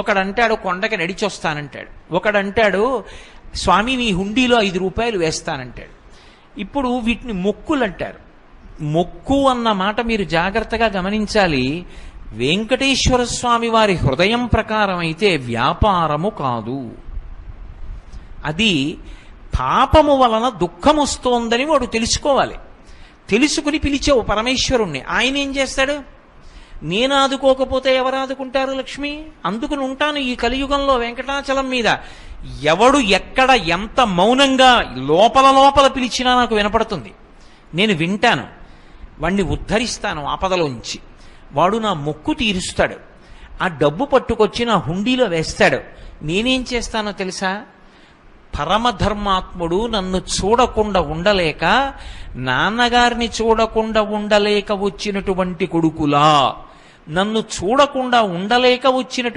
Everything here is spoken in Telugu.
ఒకడంటాడు కొండకి నడిచొస్తానంటాడు, ఒకడంటాడు స్వామి మీ హుండీలో 5 రూపాయలు వేస్తానంటాడు. ఇప్పుడు వీటిని మొక్కులు అంటారు. మొక్కు అన్న మాట మీరు జాగ్రత్తగా గమనించాలి. వెంకటేశ్వర స్వామి వారి హృదయం ప్రకారం అయితే వ్యాపారము కాదు. అది పాపము వలన దుఃఖం వస్తోందని వాడు తెలుసుకోవాలి. తెలుసుకుని పిలిచావు పరమేశ్వరుణ్ణి, ఆయన ఏం చేస్తాడు? నేను ఆదుకోకపోతే ఎవరు ఆదుకుంటారు లక్ష్మి? అందుకుని ఉంటాను ఈ కలియుగంలో వెంకటాచలం మీద. ఎవడు ఎక్కడ ఎంత మౌనంగా లోపల లోపల పిలిచినా నాకు వినపడుతుంది. నేను వింటాను, వాణ్ణి ఉద్ధరిస్తాను ఆపదలోంచి. వాడు నా మొక్కు తీరుస్తాడు. ఆ డబ్బు పట్టుకొచ్చి నా హుండీలో వేస్తాడు. నేనేం చేస్తానో తెలుసా? పరమధర్మాత్ముడు నన్ను చూడకుండా ఉండలేక, నాన్నగారిని చూడకుండా ఉండలేక వచ్చినటువంటి కొడుకులా, నన్ను చూడకుండా ఉండలేక వచ్చినటువంటి